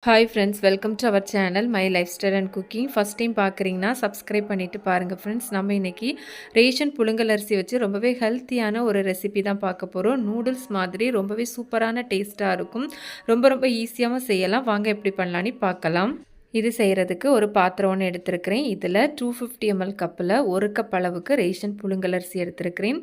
Hi friends, welcome to our channel my life style and cooking. First time பார்க்குறீங்கன்னா subscribe பண்ணிவிட்டு பாருங்கள் friends. நம்ம இன்றைக்கி ரேஷன் புழுங்கல் அரிசி வச்சு ரொம்பவே ஹெல்த்தியான ஒரு ரெசிபி தான் பார்க்க போகிறோம். நூடுல்ஸ் மாதிரி ரொம்பவே சூப்பரான டேஸ்ட்டாக இருக்கும். ரொம்ப ரொம்ப ஈஸியாகவும் செய்யலாம். வாங்க எப்படி பண்ணலான்னு பார்க்கலாம். இது செய்கிறதுக்கு ஒரு பாத்திரம் ஒன்று எடுத்துருக்கிறேன். இதில் 250 ml கப்பில் 1 கப் அளவுக்கு ரேஷன் புழுங்கலரிசி எடுத்துருக்கிறேன்.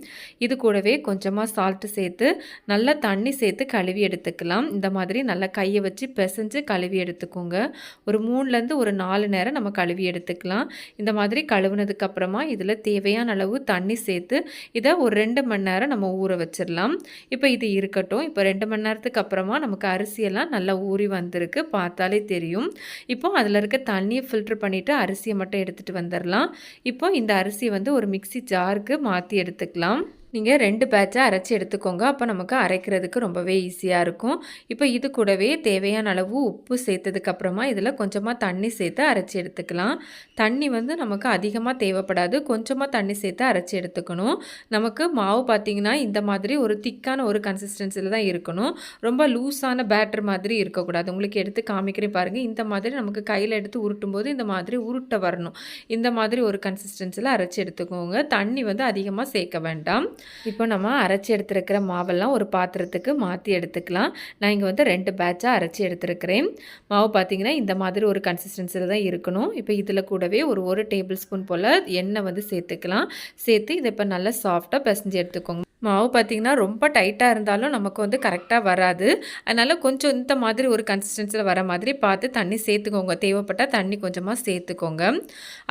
இது கூடவே கொஞ்சமாக சால்ட்டு சேர்த்து நல்லா தண்ணி சேர்த்து கழுவி எடுத்துக்கலாம். இந்த மாதிரி நல்லா கையை வச்சு பிசைஞ்சு கழுவி எடுத்துக்கோங்க. ஒரு 3லேருந்து ஒரு 4 நேரம் நம்ம கழுவி எடுத்துக்கலாம். இந்த மாதிரி கழுவுனதுக்கப்புறமா இதில் தேவையான அளவு தண்ணி சேர்த்து இதை ஒரு 2 மணி நேரம் நம்ம ஊற வச்சிடலாம். இப்போ இது இருக்கட்டும். இப்போ 2 மணி நேரத்துக்கு அப்புறமா நமக்கு அரிசியெல்லாம் நல்லா ஊறி வந்திருக்கு, பார்த்தாலே தெரியும். இப்போ அதில் இருக்க தண்ணியை ஃபில்டர் பண்ணிவிட்டு அரிசியை மட்டும் எடுத்துகிட்டு வந்துடலாம். இப்போ இந்த அரிசி வந்து ஒரு மிக்ஸி ஜாருக்கு மாற்றி எடுத்துக்கலாம். நீங்கள் 2 பேட்சாக அரைச்சி எடுத்துக்கோங்க. அப்போ நமக்கு அரைக்கிறதுக்கு ரொம்பவே ஈஸியாக இருக்கும். இப்போ இது கூடவே தேவையான அளவு உப்பு சேர்த்ததுக்கப்புறமா இதில் கொஞ்சமாக தண்ணி சேர்த்து அரைச்சி எடுத்துக்கலாம். தண்ணி வந்து நமக்கு அதிகமாக தேவைப்படாது, கொஞ்சமாக தண்ணி சேர்த்து அரைச்சி எடுத்துக்கணும். நமக்கு மாவு பார்த்திங்கன்னா இந்த மாதிரி ஒரு திக்கான ஒரு கன்சிஸ்டன்சியில் தான் இருக்கணும். ரொம்ப லூஸான பேட்டர் மாதிரி இருக்கக்கூடாது. உங்களுக்கு எடுத்து காமிக்கிறேன் பாருங்கள். இந்த மாதிரி நமக்கு கையில் எடுத்து உருட்டும் போது இந்த மாதிரி உருட்ட வரணும். இந்த மாதிரி ஒரு கன்சிஸ்டன்சியில் அரைச்சி எடுத்துக்கோங்க. தண்ணி வந்து அதிகமாக சேர்க்க வேண்டாம். இப்போ நம்ம அரைச்சி எடுத்துருக்கிற மாவெல்லாம் ஒரு பாத்திரத்துக்கு மாற்றி எடுத்துக்கலாம். நான் இங்கே வந்து 2 பேட்சாக அரைச்சி எடுத்துருக்கிறேன். மாவு பார்த்திங்கன்னா இந்த மாதிரி ஒரு கன்சிஸ்டன்சியில் தான் இருக்கணும். இப்போ இதில் கூடவே ஒரு டேபிள் ஸ்பூன் போல் எண்ணெய் வந்து சேர்த்துக்கலாம். சேர்த்து இதை இப்போ நல்லா சாஃப்டாக பிசைஞ்சு எடுத்துக்கோங்க. மாவு பார்த்திங்கன்னா ரொம்ப டைட்டாக இருந்தாலும் நமக்கு வந்து கரெக்டாக வராது. அதனால் கொஞ்சம் இந்த மாதிரி ஒரு கன்சிஸ்டன்சியில் வர மாதிரி பார்த்து தண்ணி சேர்த்துக்கோங்க. தேவைப்பட்டால் தண்ணி கொஞ்சமாக சேர்த்துக்கோங்க.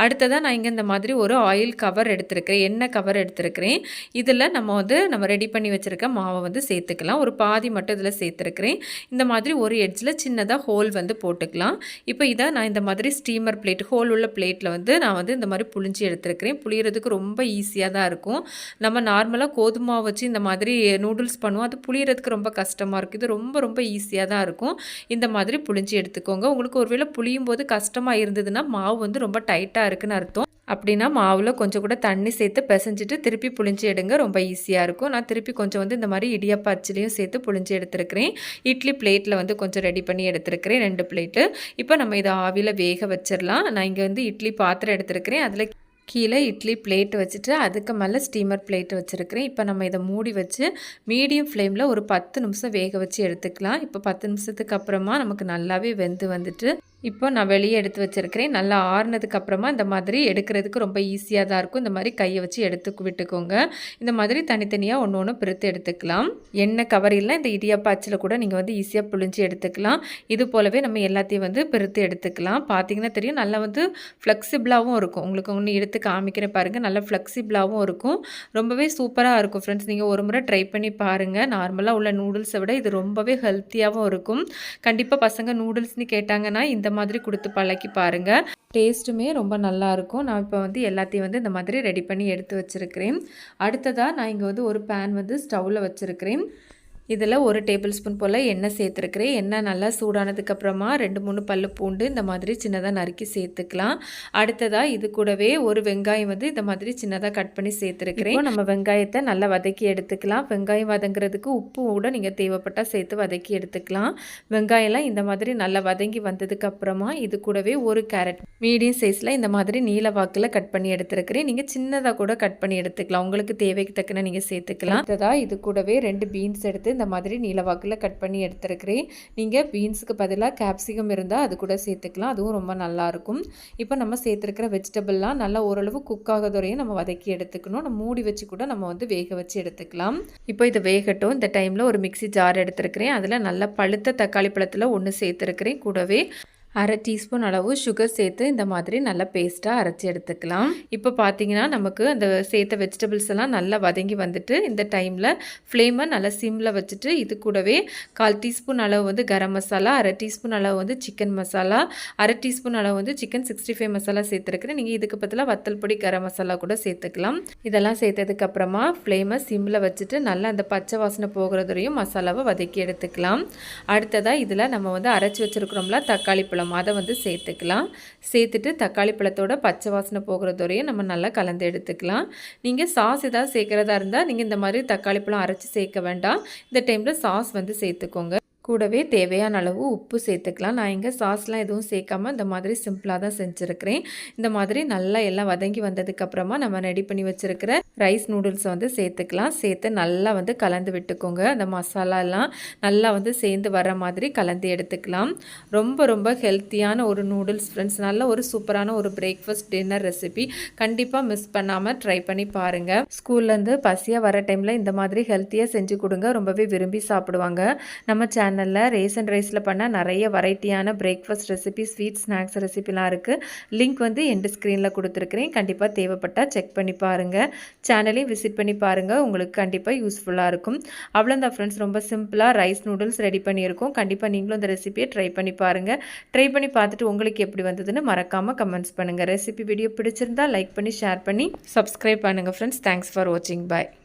அடுத்ததாக நான் இங்கே இந்த மாதிரி ஒரு ஆயில் கவர் எடுத்துருக்கிறேன், எண்ணெய் கவர் எடுத்துருக்கிறேன். இதில் நம்ம ரெடி பண்ணி வச்சுருக்க மாவை வந்து சேர்த்துக்கலாம். ஒரு பாதி மட்டும் இதில் சேர்த்துருக்கிறேன். இந்த மாதிரி ஒரு எட்ஜில் சின்னதாக ஹோல் வந்து போட்டுக்கலாம். இப்போ இதை நான் இந்த மாதிரி ஸ்டீமர் பிளேட், ஹோல் உள்ள பிளேட்டில் வந்து நான் வந்து இந்த மாதிரி புழிஞ்சி எடுத்துருக்கிறேன். புளியறதுக்கு ரொம்ப ஈஸியாக தான் இருக்கும். நம்ம நார்மலாக கோதுமை மாவு வச்சு இந்த மாதிரி நூடுல்ஸ் பண்ணுவோம். அது புளியறதுக்கு ரொம்ப கஷ்டமாக இருக்கும். இது ரொம்ப ரொம்ப ஈஸியாக தான் இருக்கும். இந்த மாதிரி புழிஞ்சி எடுத்துக்கோங்க. உங்களுக்கு ஒருவேளை புளியும் போது கஷ்டமாக இருந்ததுன்னா மாவு வந்து ரொம்ப டைட்டாக இருக்குன்னு அர்த்தம். அப்படின்னா மாவில் கொஞ்சம் கூட தண்ணி சேர்த்து பிசைஞ்சிட்டு திருப்பி புழிஞ்சி எடுங்க. ரொம்ப ஈஸியாக இருக்கும். நான் திருப்பி கொஞ்சம் வந்து இந்த மாதிரி இடியாப்ப அச்சிலையும் சேர்த்து புழிஞ்சி எடுத்துருக்கிறேன். இட்லி பிளேட்டில் வந்து கொஞ்சம் ரெடி பண்ணி எடுத்துருக்கிறேன், 2 பிளேட்டு. இப்போ நம்ம இதை ஆவியில் வேக வச்சிடலாம். நான் இங்கே வந்து இட்லி பாத்திரம் எடுத்துருக்கிறேன். அதில் கீழே இட்லி பிளேட் வச்சுட்டு அதுக்கு மேலே ஸ்டீமர் பிளேட் வச்சுருக்கிறேன். இப்போ நம்ம இதை மூடி வச்சு மீடியம் ஃப்ளேமில் ஒரு 10 நிமிஷம் வேக வச்சு எடுத்துக்கலாம். இப்போ 10 நிமிஷத்துக்கு அப்புறமா நமக்கு நல்லாவே வெந்து வந்துட்டு இப்போ நான் வெளியே எடுத்து வச்சுருக்கிறேன். நல்லா ஆறுனதுக்கப்புறமா இந்த மாதிரி எடுக்கிறதுக்கு ரொம்ப ஈஸியாக தான் இருக்கும். இந்த மாதிரி கையை வச்சு எடுத்து விட்டுக்கோங்க. இந்த மாதிரி தனித்தனியாக ஒன்று ஒன்று பிரித்து எடுத்துக்கலாம். எண்ணெய் கவர் இல்லை, இந்த இடியாப்ப அச்சில் கூட நீங்கள் வந்து ஈஸியாக புழிஞ்சி எடுத்துக்கலாம். இது போலவே நம்ம எல்லாத்தையும் வந்து பிரித்து எடுத்துக்கலாம். பார்த்திங்கன்னா தெரியும், நல்லா வந்து ஃப்ளெக்சிபிளாகவும் இருக்கும். உங்களுக்கு ஒன்று எடுத்து காமிக்கிறேன் பாருங்கள். நல்லா ஃப்ளெக்சிபிளாகவும் இருக்கும். ரொம்பவே சூப்பராக இருக்கும் ஃப்ரெண்ட்ஸ். நீங்கள் ஒரு முறை ட்ரை பண்ணி பாருங்கள். நார்மலாக உள்ள நூடுல்ஸை விட இது ரொம்பவே ஹெல்த்தியாகவும் இருக்கும். கண்டிப்பாக பசங்க நூடுல்ஸ்னு கேட்டாங்கன்னா இந்த மாதிரி கொடுத்து பழக்கி பாருங்கள். டேஸ்ட்டுமே ரொம்ப நல்லாயிருக்கும். நான் இப்போ வந்து எல்லாத்தையும் வந்து இந்த மாதிரி ரெடி பண்ணி எடுத்து வச்சுருக்கிறேன். அடுத்ததாக நான் இங்கே வந்து ஒரு பேன் வந்து ஸ்டவ்வில் வச்சுருக்கிறேன். இதில் 1 டேபிள் ஸ்பூன் போல் எண்ணெய் சேர்த்துருக்கிறேன். எண்ணெய் நல்லா சூடானதுக்கப்புறமா 2-3 பல்லு பூண்டு இந்த மாதிரி சின்னதாக நறுக்கி சேர்த்துக்கலாம். அடுத்ததாக இது கூடவே ஒரு வெங்காயம் வந்து இந்த மாதிரி சின்னதாக கட் பண்ணி சேர்த்துருக்கிறேன். நம்ம வெங்காயத்தை நல்லா வதக்கி எடுத்துக்கலாம். வெங்காயம் வதங்குறதுக்கு உப்பு கூட நீங்கள் தேவைப்பட்டால் சேர்த்து வதக்கி எடுத்துக்கலாம். வெங்காயம்லாம் இந்த மாதிரி நல்லா வதங்கி வந்ததுக்கப்புறமா இது கூடவே ஒரு கேரட் மீடியம் சைஸில் இந்த மாதிரி நீல வாக்கில் கட் பண்ணி எடுத்துருக்கிறேன். நீங்கள் சின்னதாக கூட கட் பண்ணி எடுத்துக்கலாம். உங்களுக்கு தேவைக்கு தக்கன நீங்கள் சேர்த்துக்கலாம். அடுத்ததாக இது கூடவே 2 பீன்ஸ் எடுத்து இந்த மாதிரி நீலவாக்கில் கட் பண்ணி எடுத்துருக்கிறேன். நீங்கள் பீன்ஸுக்கு பதிலாக கேப்சிகம் இருந்தால் அது கூட சேர்த்துக்கலாம். அதுவும் ரொம்ப நல்லாயிருக்கும். இப்போ நம்ம சேர்த்துருக்கிற வெஜிடபிள்லாம் நல்லா ஓரளவு குக் ஆகதோரையும் நம்ம வதக்கி எடுத்துக்கணும். நம்ம மூடி வச்சு கூட நம்ம வந்து வேக வச்சு எடுத்துக்கலாம். இப்போ இது வேகட்டும். இந்த டைமில் ஒரு மிக்ஸி ஜார் எடுத்துருக்கிறேன். அதில் நல்லா பழுத்த தக்காளி பழத்தில் 1 சேர்த்துருக்கிறேன். கூடவே 1/2 டீஸ்பூன் அளவு சுகர் சேர்த்து இந்த மாதிரி நல்லா பேஸ்ட்டாக அரைச்சி எடுத்துக்கலாம். இப்போ பார்த்தீங்கன்னா நமக்கு அந்த சேர்த்த வெஜிடபிள்ஸ் எல்லாம் நல்லா வதங்கி வந்துட்டு இந்த டைமில் ஃப்ளேமை நல்லா சிம்மில் வச்சுட்டு இது கூடவே 1/4 டீஸ்பூன் அளவு வந்து கரம் மசாலா, 1/2 டீஸ்பூன் அளவு வந்து சிக்கன் மசாலா, 1/2 டீஸ்பூன் அளவு வந்து சிக்கன் 65 மசாலா சேர்த்துருக்கிறேன். நீங்கள் இதுக்கு பதிலாக வத்தல் பொடி, கரம் மசாலா கூட சேர்த்துக்கலாம். இதெல்லாம் சேர்த்ததுக்கப்புறமா ஃப்ளேமை சிம்மில் வச்சுட்டு நல்லா அந்த பச்சை வாசனை போகிறதுலையும் மசாலாவை வதக்கி எடுத்துக்கலாம். அடுத்ததாக இதில் நம்ம வந்து அரைச்சி வச்சுருக்கிறோம்ல தக்காளி பழம், அதை வந்து சேர்த்துக்கலாம். சேர்த்துட்டு தக்காளி பழத்தோட பச்சை வாசனை போகிறதுவரையும் நம்ம நல்லா கலந்து எடுத்துக்கலாம். நீங்கள் சாஸ் ஏதாவது சேர்க்குறதா இருந்தால் நீங்கள் இந்த மாதிரி தக்காளி பழம் அரைச்சி சேர்க்க வேண்டாம். இந்த டைமில் சாஸ் வந்து சேர்த்துக்கோங்க. கூடவே தேவையான அளவு உப்பு சேர்த்துக்கலாம். நான் இங்கே சாஸ்லாம் எதுவும் சேர்க்காம இந்த மாதிரி சிம்பிளாக தான் செஞ்சுருக்கிறேன். இந்த மாதிரி நல்லா எல்லாம் வதங்கி வந்ததுக்கப்புறமா நம்ம ரெடி பண்ணி வச்சுருக்கிற ரைஸ் நூடுல்ஸை வந்து சேர்த்துக்கலாம். சேர்த்து நல்லா வந்து கலந்து விட்டுக்கோங்க. அந்த மசாலா எல்லாம் நல்லா வந்து சேர்ந்து வர மாதிரி கலந்து எடுத்துக்கலாம். ரொம்ப ரொம்ப ஹெல்த்தியான ஒரு நூடுல்ஸ் ஃப்ரெண்ட்ஸ். நல்ல ஒரு சூப்பரான ஒரு பிரேக்ஃபாஸ்ட் டின்னர் ரெசிபி. கண்டிப்பாக மிஸ் பண்ணாமல் ட்ரை பண்ணி பாருங்கள். ஸ்கூல்லேருந்து பசியாக வர டைமில் இந்த மாதிரி ஹெல்த்தியாக செஞ்சு கொடுங்க. ரொம்பவே விரும்பி சாப்பிடுவாங்க. நம்ம சேனலில் ரேசன் ரைஸில் பண்ண நிறைய வெரைட்டியான பிரேக்ஃபாஸ்ட் ரெசிபி, ஸ்வீட் ஸ்நாக்ஸ் ரெசிபிலாம் இருக்குது. லிங்க் வந்து எண்டு ஸ்க்ரீனில் கொடுத்துருக்குறேன். கண்டிப்பாக தேவைப்பட்டால் செக் பண்ணி பாருங்கள். சேனலையும் விசிட் பண்ணி பாருங்கள். உங்களுக்கு கண்டிப்பாக யூஸ்ஃபுல்லாக இருக்கும். அவ்வளோதான் ஃப்ரெண்ட்ஸ், ரொம்ப சிம்பிளாக ரைஸ் நூடுல்ஸ் ரெடி பண்ணியிருக்கோம். கண்டிப்பாக நீங்களும் இந்த ரெசிபியை ட்ரை பண்ணி பாருங்கள். ட்ரை பண்ணி பார்த்துட்டு உங்களுக்கு எப்படி வந்ததுன்னு மறக்காமல் கமெண்ட்ஸ் பண்ணுங்கள். ரெசிபி வீடியோ பிடிச்சிருந்தால் லைக் பண்ணி ஷேர் பண்ணி சப்ஸ்கிரைப் பண்ணுங்கள் ஃப்ரெண்ட்ஸ். தேங்க்ஸ் ஃபார் வாட்சிங். பாய்.